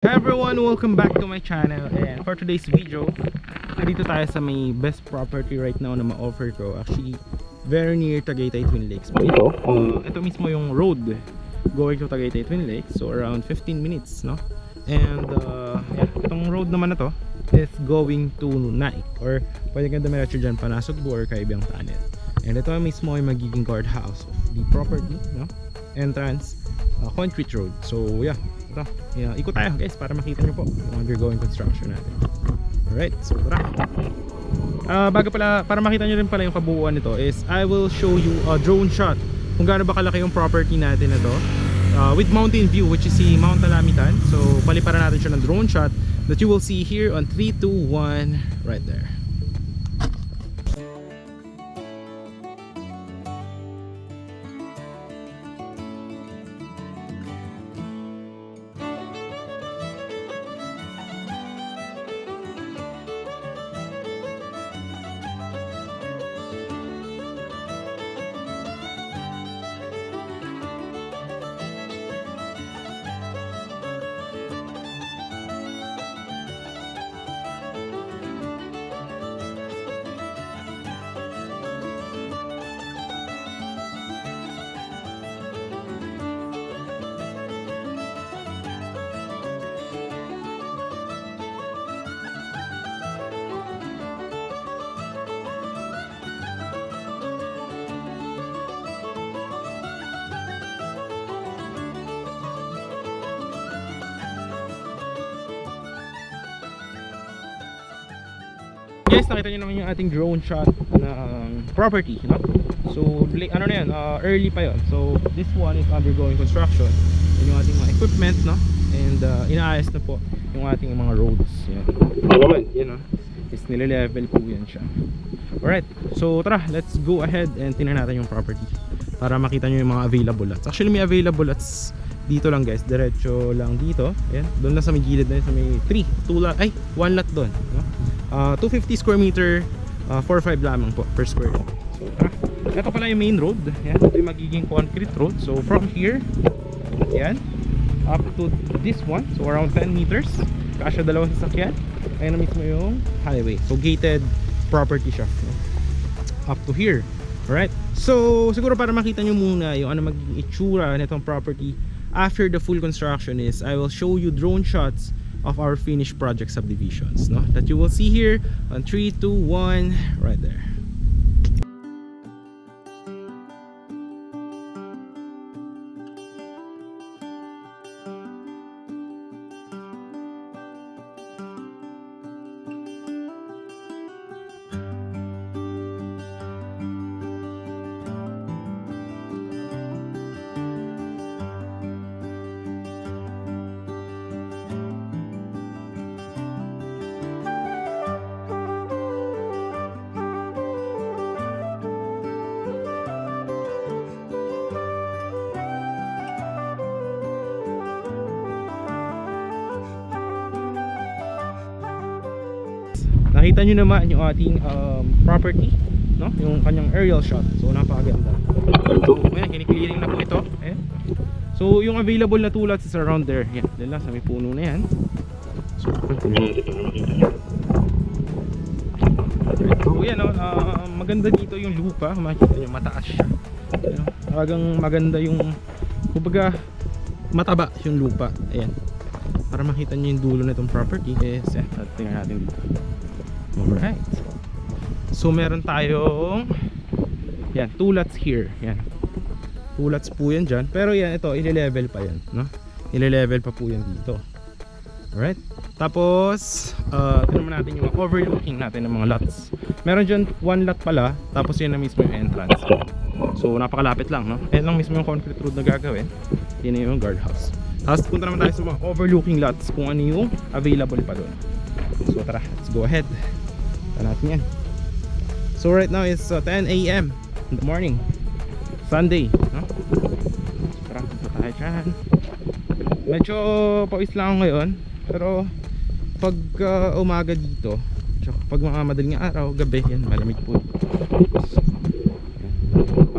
Hi everyone! Welcome back to my channel, and for today's video, nandito tayo sa may best property right now na ma-offer ko. Actually, very near Tagaytay Twin Lakes. Ito mismo yung road going to Tagaytay Twin Lakes, so around 15 minutes, no? And yeah, itong road naman na to is going to Naik, or pwede kang dumiretso dyan Panasugbu or Kaibang Tunnel. And ito mismo ay magiging guardhouse of the property, no? Entrance, concrete road. So yeah, ito, ikot tayo guys para makita nyo po yung undergoing construction natin. Alright, so tara. Bago pala, para makita nyo rin pala yung kabuuan nito is I will show you a drone shot kung gaano ba kalaki yung property natin na to, with mountain view, which is si Mount Alamitan. So paliparan natin siya ng drone shot that you will see here on 3, 2, 1 right there. Guys, nakita nyo naman yung ating drone shot ng property, no? So, ano na yan, early pa yon. So, this one is undergoing construction. Yan yung ating mga equipment, no? And inaayos na po yung ating mga roads. Yan. Yan, no? Is nile-level po yan siya. Alright, so tara, let's go ahead and tingnan natin yung property para makita nyo yung mga available lots. Actually, may available lots dito lang guys, diretso lang dito. Ayan, doon lang sa may gilid na yun, sa may 1 lot doon, no? 250 square meter, 4.5 lamang po per square. So ito pala yung main road. Yan, ito yung magiging concrete road. So from here, yan, up to this one, so around 10 meters, kasya dalawang sasakyan. Ayan na mismo yung highway. So gated property siya, no? Up to here. Alright, so siguro para makita nyo muna yung ano magiging itsura nitong property after the full construction is I will show you drone shots of our finished project subdivisions, no? That you will see here on 3, 2, 1 right there. Nakita nyo naman yung ating property, no? Yung kanyang aerial shot. So napakaganda. So ayan, kiniklearing na po ito. Ayan. So yung available na tulad is around there. Yan, dyan lang sa may puno na yan. So yan, no? Maganda dito yung lupa. Makikita nyo, mataas siya. Ayan, talagang maganda yung, kumbaga, mataba yung lupa. Ayan, para makita nyo yung dulo na itong property is, tingnan natin dito. Alright, so meron tayong yan, 2 lots here. Yan, 2 lots po yan dyan. Pero yan, ito, ile-level pa yan, no? Ile-level pa po yan dito. Alright, tapos tignan natin yung overlooking natin ng mga lots. Meron dyan 1 lot pala, tapos yan na mismo yung entrance. So napakalapit lang, no? Yan lang mismo yung concrete road na gagawin. Yan na yung guardhouse. Tapos punta naman tayo sa mga overlooking lots kung ano yung available pa doon. So tara, let's go ahead. Natin yan. So right now it's 10 AM in the morning, Sunday, no? Tara, punta tayo dyan. Medyo pawis lang ako ngayon, pero pag umaga dito, tsaka pag mga madaling araw, gabi, yan, malamig po.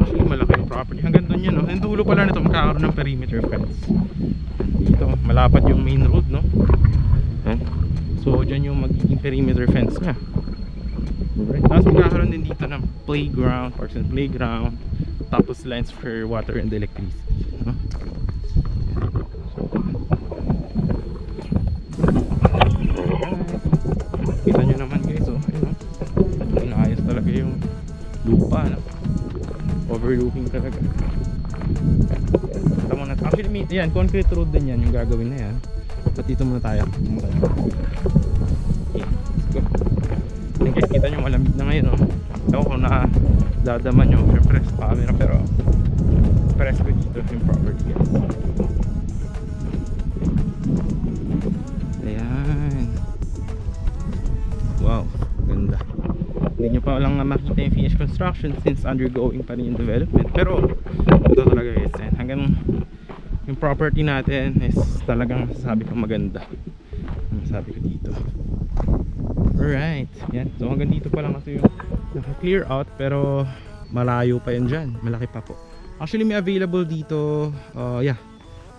Actually malaki yung property hanggang doon yun, no? Yung dulo pala nito magkakaroon ng perimeter fence. dito malapad yung main road, no? Yan. So dyan yung magiging perimeter fence nya. Alright. Tapos magkakaroon din dito ng playground, parks and playground, tapos lines for water and electricity, no? Kita nyo naman guys, oh, ayun, no? Inaayos talaga yung lupa, no? Overlooking talaga. Ito muna. Actually, yan, concrete road din yan yung gagawin na yan. At dito muna tayo. Okay, let's go. Then guys, kita nyo malamig na ngayon, no? Ewan kung nadadama nyo syempre sa camera, pero press ko dito yung property, guys. Ayan. Wow, ganda. Hindi nyo pa lang makita yung finished construction since undergoing pa rin yung development, pero ito talaga guys, hanggang yung property natin is talagang masasabi ko maganda. Masasabi ko dito. Alright, yan. So hanggang dito pa lang kasi yung naka-clear out, pero malayo pa yan dyan, malaki pa po. Actually may available dito, yeah,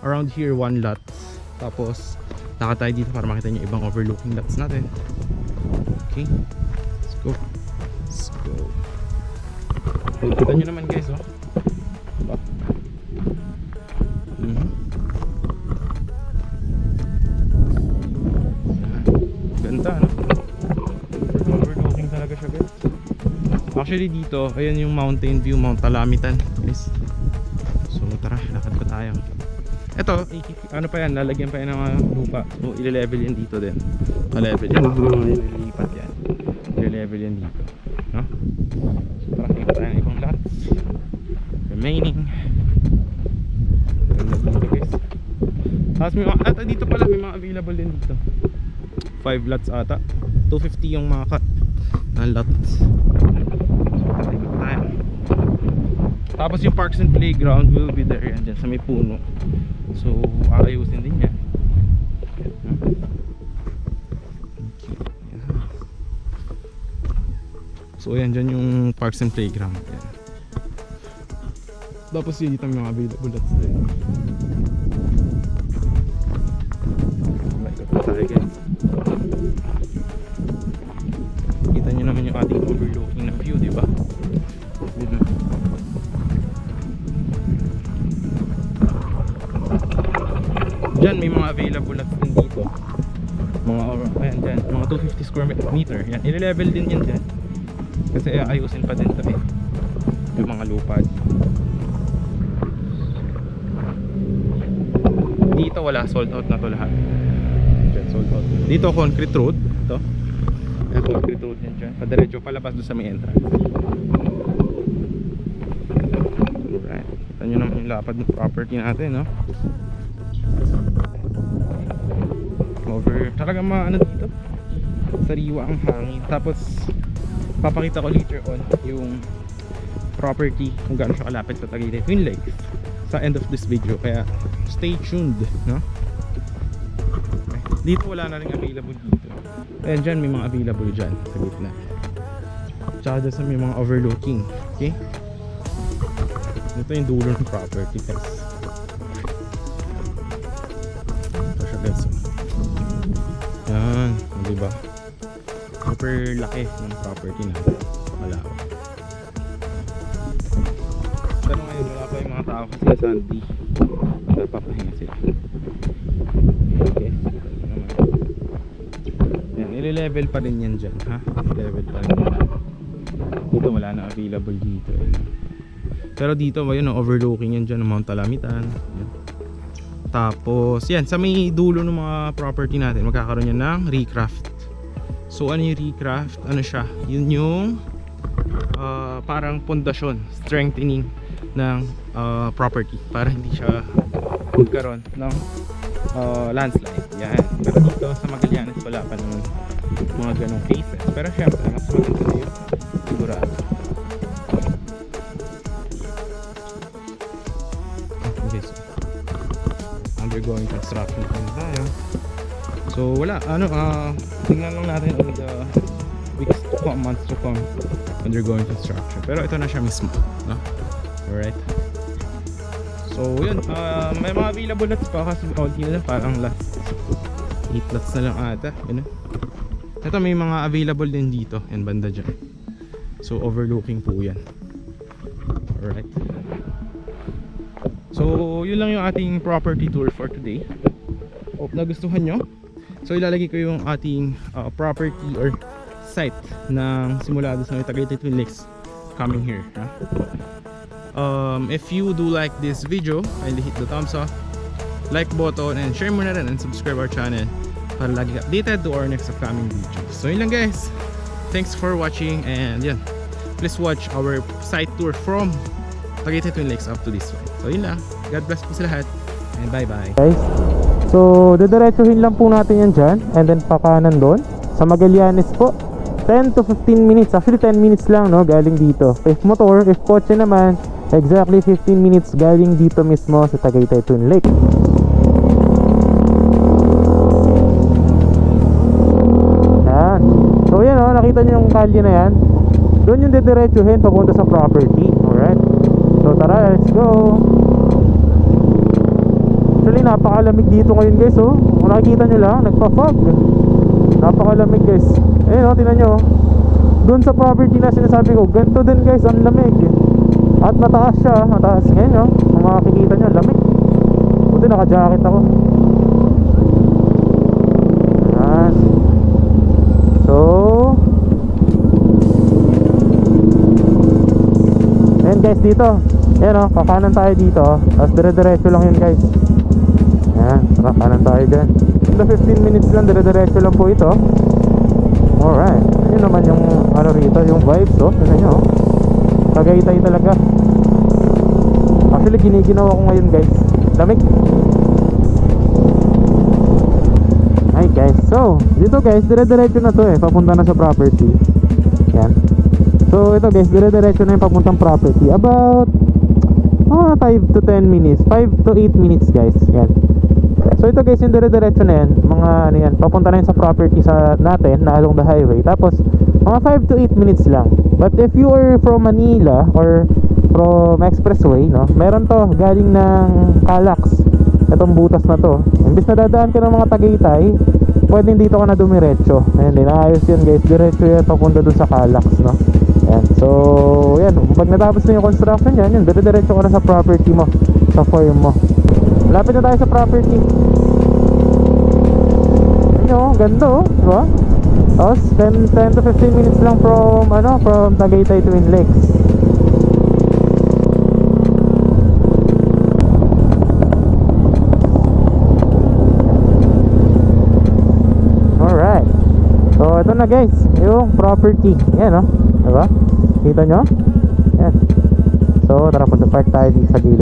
around here 1 lot. Tapos lakad tayo dito para makita nyo ibang overlooking lots natin. Okay, let's go. Let's go. So, kita nyo naman guys, oh. Diba? Ganda, no? Overlooking talaga siya guys. Actually dito, ayan yung mountain view, Mount Talamitan guys. So tara, lakad pa tayo. Ito, ano pa yan, lalagyan pa yan ng lupa. So ile-level yan dito din. Level yan, ililipat yan. Ile-level yan dito, no? So tara, kita tayo ng ibang lots remaining. Ganda dito guys. Tapos may mga, dito pala may mga available din dito. 5 lots ata, 250 yung mga cut na lots. So tara, ikot tayo. Tapos yung parks and playground will be there yan dyan sa may puno. So aayusin din yan. So ayan dyan yung parks and playground yan. Tapos yun dito may mga available lots din. Ikot na tayo guys. Kita nyo naman yung ating overlooking na view, diba? Diyan may mga available lots din dito. Mga ayan dyan, mga 250 square meter. Yan, i-level din yan dyan. Kasi ayusin pa din ito eh. Yung mga lupa. Dito wala, sold out na to lahat. Diyan, sold out. Dito concrete road, ito. Ayan, concrete road yan dyan. Padiretso palabas doon sa may entrance. Alright, kita nyo naman yung lapad ng property natin, no? Over, talagang ano dito, sariwa ang hangin. Tapos papakita ko later on yung property kung gaano siya kalapit sa Tagaytay Twin Lakes sa end of this video, kaya stay tuned, no? Okay. Dito wala na rin available dito. Ayan dyan may mga available dyan sa gitna. Tsaka dyan sa may mga overlooking. Okay, ito yung dulo ng property guys. Ito siya guys. Yan, diba? Super laki ng property natin. Malawak. Pero ngayon wala pa yung mga tao kasi Sunday. Napapahinga sila. Okay, yan, ile-level pa rin yan dyan, ha? Level pa rin yan. Dito wala na available dito eh. Pero dito ayun, overlooking yan dyan ng Mount Talamitan. Yan. Tapos yan, sa may dulo ng mga property natin magkakaroon yan ng recraft. So ano yung recraft? Ano siya? Yun yung parang pundasyon, strengthening ng property para hindi siya magkaroon ng landslide. Yan. Pero dito sa Magallanes wala pa naman mga ganong cases. Pero syempre mas maganda na yun, sigurado. Okay, so undergoing construction pa tayo. So wala, ano, tingnan lang natin in the weeks to come, months to come, undergoing construction. Pero ito na siya mismo, no? Alright. So yun, may mga available lots pa kasi konti na lang, parang last 8 lots na lang ata, yun. Ito may mga available din dito, yan banda dyan. So overlooking po yan. Alright. So yun lang yung ating property tour for today. Hope nagustuhan nyo. So ilalagay ko yung ating property or site ng simula doon sa Tagaytay Twin Lakes coming here, ha? If you do like this video, kindly hit the thumbs up, like button, and share mo na rin and subscribe our channel para lagi updated to our next upcoming videos. So yun lang guys, thanks for watching, and yeah, please watch our site tour from Tagaytay Twin Lakes up to this one. So yun lang, God bless po sa lahat, and bye bye guys. So didiretsuhin lang po natin yan dyan, and then pakanan doon sa Magallanes po. 10 to 15 minutes, actually 10 minutes lang, no, galing dito. If motor, if kotse naman, exactly 15 minutes galing dito mismo sa Tagaytay Twin Lake. Yan. So yan, oh, nakita nyo yung kalye na yan. Doon yung didiretsuhin papunta sa property. Alright. So tara, let's go. Actually napakalamig dito ngayon guys, oh. Kung nakikita nyo lang, nagpa-fog. Napakalamig guys. Ayun, oh, tinan nyo. Doon sa property na sinasabi ko, ganito din guys, ang lamig. At mataas siya, mataas. Ngayon, oh, kung makikita nyo, lamig. Buti naka-jacket ako. Ayan. So ayan guys, dito. Ayan, oh, kakanan tayo dito. Tapos dire-diretso lang yun guys. Ayan, kakanan tayo dyan. 15 minutes lang, dire-diretso lang po ito. Alright. Yun naman yung ano rito, yung vibes, oh. Tignan nyo, oh. Tagaytay talaga. Actually giniginawa ko ngayon guys, lamig. Hi guys, so dito guys, dire-diretso na to papunta na sa property. Yan. So ito guys, dire-diretso na yung papuntang property. About 5 to 10 minutes, 5 to 8 minutes guys. Yan. So ito guys, yung dire-diretso na yan, mga ano yan, papunta na yun sa property sa natin na along the highway. Tapos mga 5 to 8 minutes lang. But if you are from Manila or from Expressway, no, meron to galing ng Calax. Itong butas na to. Imbis na dadaan ka ng mga Tagaytay, pwedeng dito ka na dumiretso. Ayan, inaayos yun guys, diretso yan papunta dun sa Calax, no. Ayan. So yan, pag natapos na yung construction yan, yun, dire-diretso ka na sa property mo, sa farm mo. Malapit na tayo sa property. Ayan, ganda, oh, diba? Tapos 10 to 15 minutes lang from from Tagaytay Twin Lakes. Alright. So ito na guys, yung property. Yan, oh, diba? Kita nyo? Yan. So tara, punta park tayo dito sa gilid.